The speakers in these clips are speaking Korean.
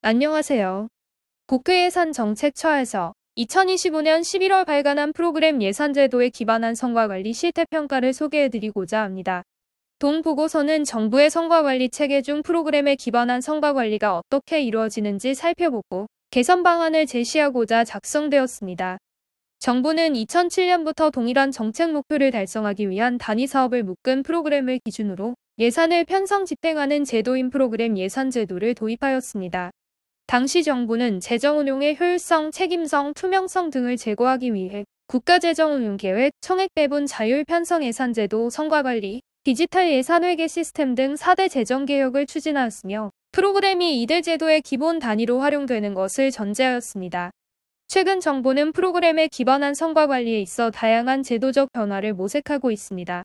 안녕하세요. 국회예산정책처에서 2025년 11월 발간한 프로그램 예산제도에 기반한 성과관리 실태평가를 소개해드리고자 합니다. 동 보고서는 정부의 성과관리 체계 중 프로그램에 기반한 성과관리가 어떻게 이루어지는지 살펴보고 개선 방안을 제시하고자 작성되었습니다. 정부는 2007년부터 동일한 정책 목표를 달성하기 위한 단위 사업을 묶은 프로그램을 기준으로 예산을 편성 집행하는 제도인 프로그램 예산제도를 도입하였습니다. 당시 정부는 재정운용의 효율성, 책임성, 투명성 등을 제고하기 위해 국가재정운용계획, 청액배분 자율 편성 예산제도, 성과관리, 디지털 예산회계 시스템 등 4대 재정개혁을 추진하였으며 프로그램이 이들 제도의 기본 단위로 활용되는 것을 전제하였습니다. 최근 정부는 프로그램에 기반한 성과관리에 있어 다양한 제도적 변화를 모색하고 있습니다.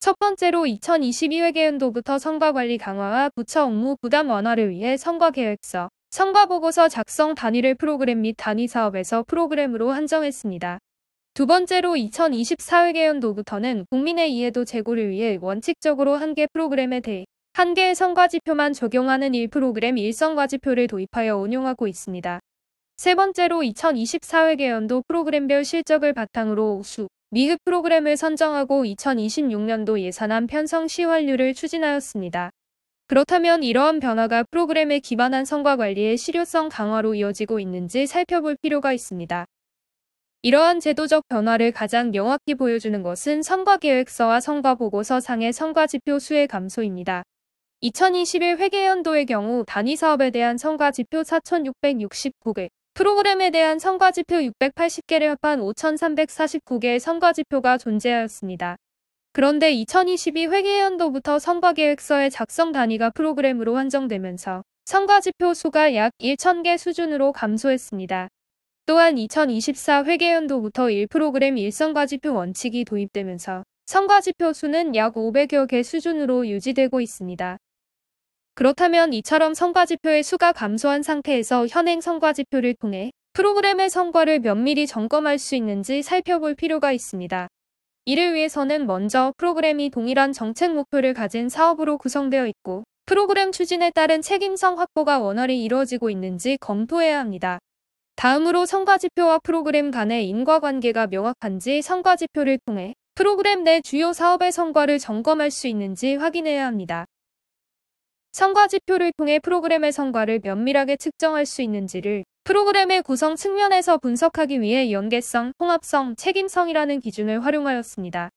첫 번째로 2022회계연도부터 성과관리 강화와 부처 업무 부담 완화를 위해 성과계획서, 성과보고서 작성 단위를 프로그램 및 단위 사업에서 프로그램으로 한정했습니다. 두 번째로 2024회계연도부터는 국민의 이해도 제고를 위해 원칙적으로 한 개 프로그램에 대해 한 개의 성과지표만 적용하는 1프로그램 1성과지표를 도입하여 운용하고 있습니다. 세 번째로 2024회계연도 프로그램별 실적을 바탕으로 우수, 미흡 프로그램을 선정하고 2026년도 예산안 편성 시 완료를 추진하였습니다. 그렇다면 이러한 변화가 프로그램에 기반한 성과관리의 실효성 강화로 이어지고 있는지 살펴볼 필요가 있습니다. 이러한 제도적 변화를 가장 명확히 보여주는 것은 성과계획서와 성과보고서 상의 성과지표 수의 감소입니다. 2021 회계연도의 경우 단위 사업에 대한 성과지표 4,669개, 프로그램에 대한 성과지표 680개를 합한 5,349개의 성과지표가 존재하였습니다. 그런데 2022 회계연도부터 성과계획서의 작성 단위가 프로그램으로 한정되면서 성과지표 수가 약 1,000개 수준으로 감소했습니다. 또한 2024 회계연도부터 1프로그램 1성과지표 원칙이 도입되면서 성과지표 수는 약 500여 개 수준으로 유지되고 있습니다. 그렇다면 이처럼 성과지표의 수가 감소한 상태에서 현행 성과지표를 통해 프로그램의 성과를 면밀히 점검할 수 있는지 살펴볼 필요가 있습니다. 이를 위해서는 먼저 프로그램이 동일한 정책 목표를 가진 사업으로 구성되어 있고 프로그램 추진에 따른 책임성 확보가 원활히 이루어지고 있는지 검토해야 합니다. 다음으로 성과지표와 프로그램 간의 인과관계가 명확한지 성과지표를 통해 프로그램 내 주요 사업의 성과를 점검할 수 있는지 확인해야 합니다. 성과지표를 통해 프로그램의 성과를 면밀하게 측정할 수 있는지를 프로그램의 구성 측면에서 분석하기 위해 연계성, 통합성, 책임성이라는 기준을 활용하였습니다.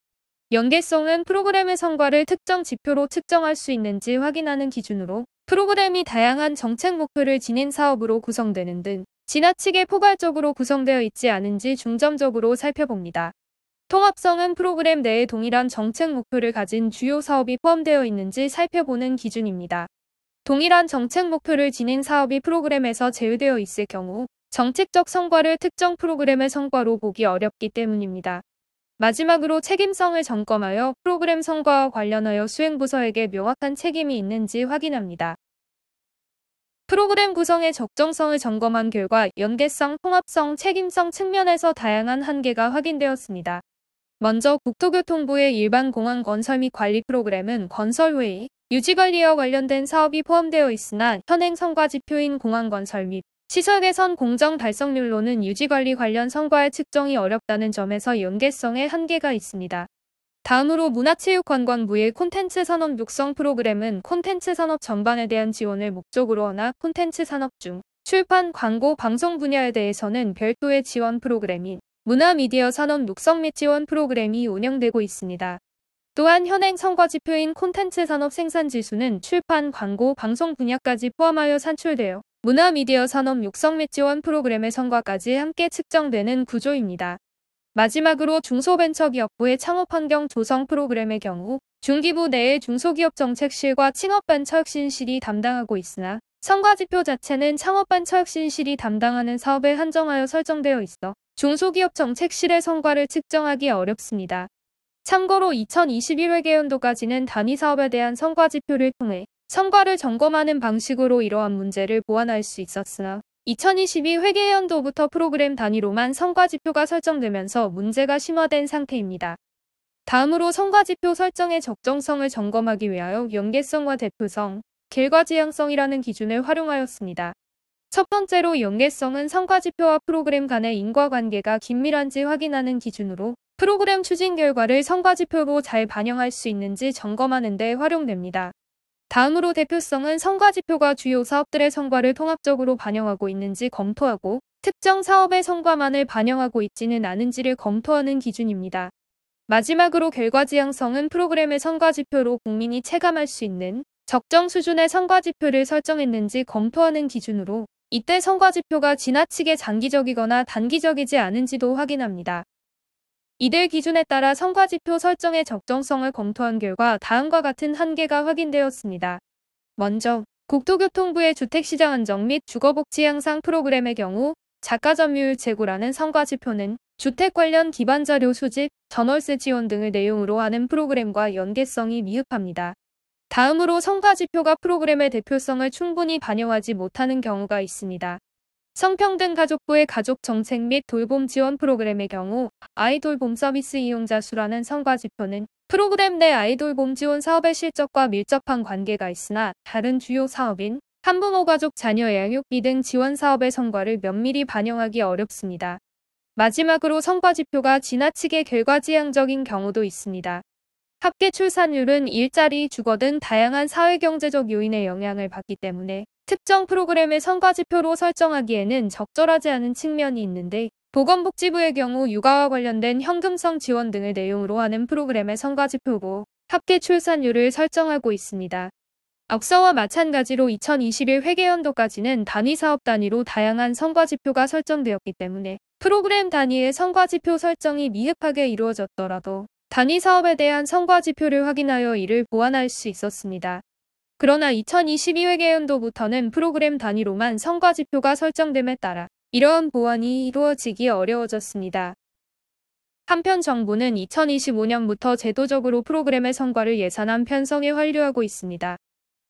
연계성은 프로그램의 성과를 특정 지표로 측정할 수 있는지 확인하는 기준으로 프로그램이 다양한 정책 목표를 지닌 사업으로 구성되는 등 지나치게 포괄적으로 구성되어 있지 않은지 중점적으로 살펴봅니다. 통합성은 프로그램 내에 동일한 정책 목표를 가진 주요 사업이 포함되어 있는지 살펴보는 기준입니다. 동일한 정책 목표를 지닌 사업이 프로그램에서 제외되어 있을 경우 정책적 성과를 특정 프로그램의 성과로 보기 어렵기 때문입니다. 마지막으로 책임성을 점검하여 프로그램 성과와 관련하여 수행부서에게 명확한 책임이 있는지 확인합니다. 프로그램 구성의 적정성을 점검한 결과 연계성, 통합성, 책임성 측면에서 다양한 한계가 확인되었습니다. 먼저 국토교통부의 일반 공항 건설 및 관리 프로그램은 건설회의, 유지관리와 관련된 사업이 포함되어 있으나 현행 성과지표인 공항 건설 및 시설 개선 공정 달성률로는 유지관리 관련 성과의 측정이 어렵다는 점에서 연계성에 한계가 있습니다. 다음으로 문화체육관광부의 콘텐츠 산업 육성 프로그램은 콘텐츠 산업 전반에 대한 지원을 목적으로 하나 콘텐츠 산업 중 출판, 광고, 방송 분야에 대해서는 별도의 지원 프로그램인 문화미디어 산업 육성 및 지원 프로그램이 운영되고 있습니다. 또한 현행 성과지표인 콘텐츠 산업 생산지수는 출판, 광고, 방송 분야까지 포함하여 산출되어 문화미디어 산업 육성 및 지원 프로그램의 성과까지 함께 측정되는 구조입니다. 마지막으로 중소벤처기업부의 창업환경 조성 프로그램의 경우 중기부 내의 중소기업정책실과 창업벤처혁신실이 담당하고 있으나 성과지표 자체는 창업벤처혁신실이 담당하는 사업에 한정하여 설정되어 있어 중소기업 정책실의 성과를 측정하기 어렵습니다. 참고로 2021회계연도까지는 단위 사업에 대한 성과지표를 통해 성과를 점검하는 방식으로 이러한 문제를 보완할 수 있었으나 2022 회계연도부터 프로그램 단위로만 성과지표가 설정되면서 문제가 심화된 상태입니다. 다음으로 성과지표 설정의 적정성을 점검하기 위하여 연계성과 대표성, 결과지향성이라는 기준을 활용하였습니다. 첫 번째로 연계성은 성과지표와 프로그램 간의 인과관계가 긴밀한지 확인하는 기준으로 프로그램 추진 결과를 성과지표로 잘 반영할 수 있는지 점검하는 데 활용됩니다. 다음으로 대표성은 성과지표가 주요 사업들의 성과를 통합적으로 반영하고 있는지 검토하고 특정 사업의 성과만을 반영하고 있지는 않은지를 검토하는 기준입니다. 마지막으로 결과지향성은 프로그램의 성과지표로 국민이 체감할 수 있는 적정 수준의 성과지표를 설정했는지 검토하는 기준으로 이때 성과지표가 지나치게 장기적이거나 단기적이지 않은지도 확인합니다. 이들 기준에 따라 성과지표 설정의 적정성을 검토한 결과 다음과 같은 한계가 확인되었습니다. 먼저, 국토교통부의 주택시장 안정 및 주거복지 향상 프로그램의 경우 자가 점유율 재고라는 성과지표는 주택 관련 기반 자료 수집, 전월세 지원 등을 내용으로 하는 프로그램과 연계성이 미흡합니다. 다음으로 성과지표가 프로그램의 대표성을 충분히 반영하지 못하는 경우가 있습니다. 성평등 가족부의 가족정책 및 돌봄 지원 프로그램의 경우 아이돌봄 서비스 이용자 수라는 성과지표는 프로그램 내 아이돌봄 지원 사업의 실적과 밀접한 관계가 있으나 다른 주요 사업인 한부모 가족 자녀 양육비 등 지원 사업의 성과를 면밀히 반영하기 어렵습니다. 마지막으로 성과지표가 지나치게 결과지향적인 경우도 있습니다. 합계 출산율은 일자리, 주거 등 다양한 사회경제적 요인의 영향을 받기 때문에 특정 프로그램의 성과지표로 설정하기에는 적절하지 않은 측면이 있는데 보건복지부의 경우 육아와 관련된 현금성 지원 등을 내용으로 하는 프로그램의 성과지표고 합계 출산율을 설정하고 있습니다. 앞서와 마찬가지로 2021 회계연도까지는 단위 사업 단위로 다양한 성과지표가 설정되었기 때문에 프로그램 단위의 성과지표 설정이 미흡하게 이루어졌더라도 단위 사업에 대한 성과지표를 확인하여 이를 보완할 수 있었습니다. 그러나 2022 회계연도부터는 프로그램 단위로만 성과지표가 설정됨에 따라 이러한 보완이 이루어지기 어려워졌습니다. 한편 정부는 2025년부터 제도적으로 프로그램의 성과를 예산안 편성에 완료하고 있습니다.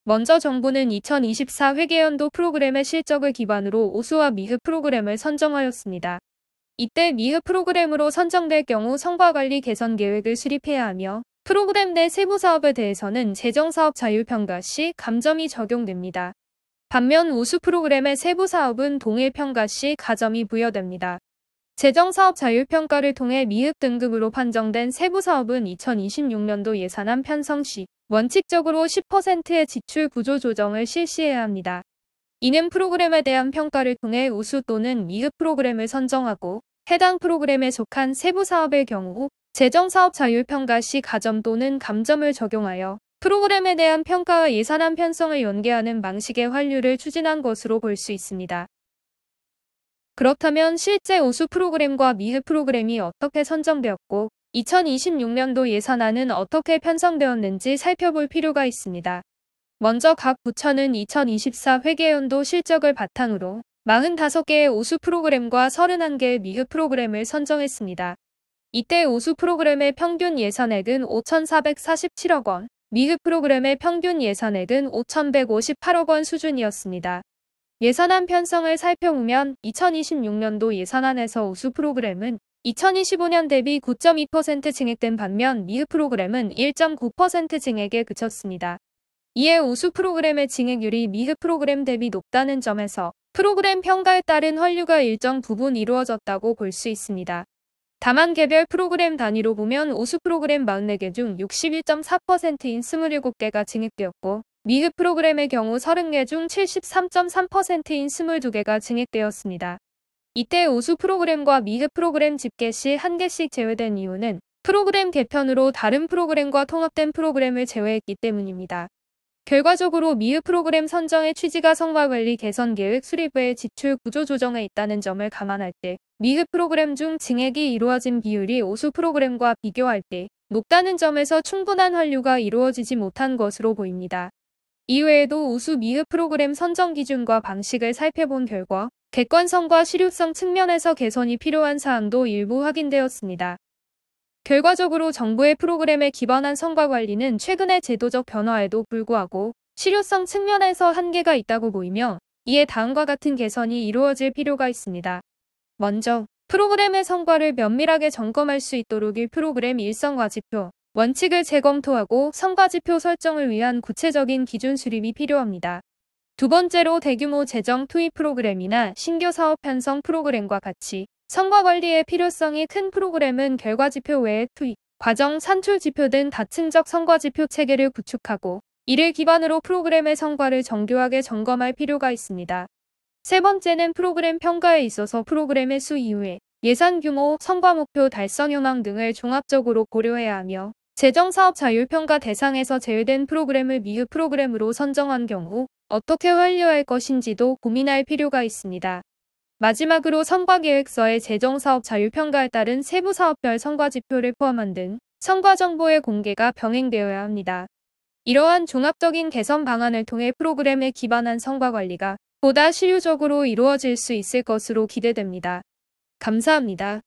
먼저 정부는 2024 회계연도 프로그램의 실적을 기반으로 우수와 미흡 프로그램을 선정하였습니다. 이때 미흡 프로그램으로 선정될 경우 성과관리 개선 계획을 수립해야 하며 프로그램 내 세부 사업에 대해서는 재정사업 자율평가 시 감점이 적용됩니다. 반면 우수 프로그램의 세부 사업은 동일 평가 시 가점이 부여됩니다. 재정사업 자율평가를 통해 미흡 등급으로 판정된 세부 사업은 2026년도 예산안 편성 시 원칙적으로 10%의 지출 구조 조정을 실시해야 합니다. 이는 프로그램에 대한 평가를 통해 우수 또는 미흡 프로그램을 선정하고 해당 프로그램에 속한 세부 사업의 경우 재정사업 자율평가 시 가점 또는 감점을 적용하여 프로그램에 대한 평가와 예산안 편성을 연계하는 방식의 환류를 추진한 것으로 볼 수 있습니다. 그렇다면 실제 우수 프로그램과 미흡 프로그램이 어떻게 선정되었고 2026년도 예산안은 어떻게 편성되었는지 살펴볼 필요가 있습니다. 먼저 각 부처는 2024 회계연도 실적을 바탕으로 45개의 우수 프로그램과 31개의 미흡 프로그램을 선정했습니다. 이때 우수 프로그램의 평균 예산액은 5,447억 원, 미흡 프로그램의 평균 예산액은 5,158억 원 수준이었습니다. 예산안 편성을 살펴보면 2026년도 예산안에서 우수 프로그램은 2025년 대비 9.2% 증액된 반면 미흡 프로그램은 1.9% 증액에 그쳤습니다. 이에 우수 프로그램의 증액률이 미흡 프로그램 대비 높다는 점에서 프로그램 평가에 따른 환류가 일정 부분 이루어졌다고 볼 수 있습니다. 다만 개별 프로그램 단위로 보면 우수 프로그램 44개 중 61.4%인 27개가 증액되었고 미흡 프로그램의 경우 30개 중 73.3%인 22개가 증액되었습니다. 이때 우수 프로그램과 미흡 프로그램 집계 시 1개씩 제외된 이유는 프로그램 개편으로 다른 프로그램과 통합된 프로그램을 제외했기 때문입니다. 결과적으로 미흡 프로그램 선정의 취지가 성과관리 개선 계획 수립 외에 지출 구조 조정에 있다는 점을 감안할 때 미흡 프로그램 중 증액이 이루어진 비율이 우수 프로그램과 비교할 때 높다는 점에서 충분한 환류가 이루어지지 못한 것으로 보입니다. 이외에도 우수 미흡 프로그램 선정 기준과 방식을 살펴본 결과 객관성과 실효성 측면에서 개선이 필요한 사항도 일부 확인되었습니다. 결과적으로 정부의 프로그램에 기반한 성과관리는 최근의 제도적 변화에도 불구하고 실효성 측면에서 한계가 있다고 보이며 이에 다음과 같은 개선이 이루어질 필요가 있습니다. 먼저, 프로그램의 성과를 면밀하게 점검할 수 있도록 1프로그램 일성과지표, 원칙을 재검토하고 성과지표 설정을 위한 구체적인 기준 수립이 필요합니다. 두 번째로 대규모 재정 투입 프로그램이나 신규 사업 편성 프로그램과 같이 성과 관리의 필요성이 큰 프로그램은 결과 지표 외에 투입, 과정, 산출 지표 등 다층적 성과 지표 체계를 구축하고 이를 기반으로 프로그램의 성과를 정교하게 점검할 필요가 있습니다. 세 번째는 프로그램 평가에 있어서 프로그램의 수 이후에 예산 규모, 성과 목표 달성 현황 등을 종합적으로 고려해야 하며 재정사업 자율평가 대상에서 제외된 프로그램을 미흡 프로그램으로 선정한 경우 어떻게 완료할 것인지도 고민할 필요가 있습니다. 마지막으로 성과계획서에 재정사업 자율평가에 따른 세부 사업별 성과지표를 포함한 등 성과정보의 공개가 병행되어야 합니다. 이러한 종합적인 개선 방안을 통해 프로그램에 기반한 성과관리가 보다 실효적으로 이루어질 수 있을 것으로 기대됩니다. 감사합니다.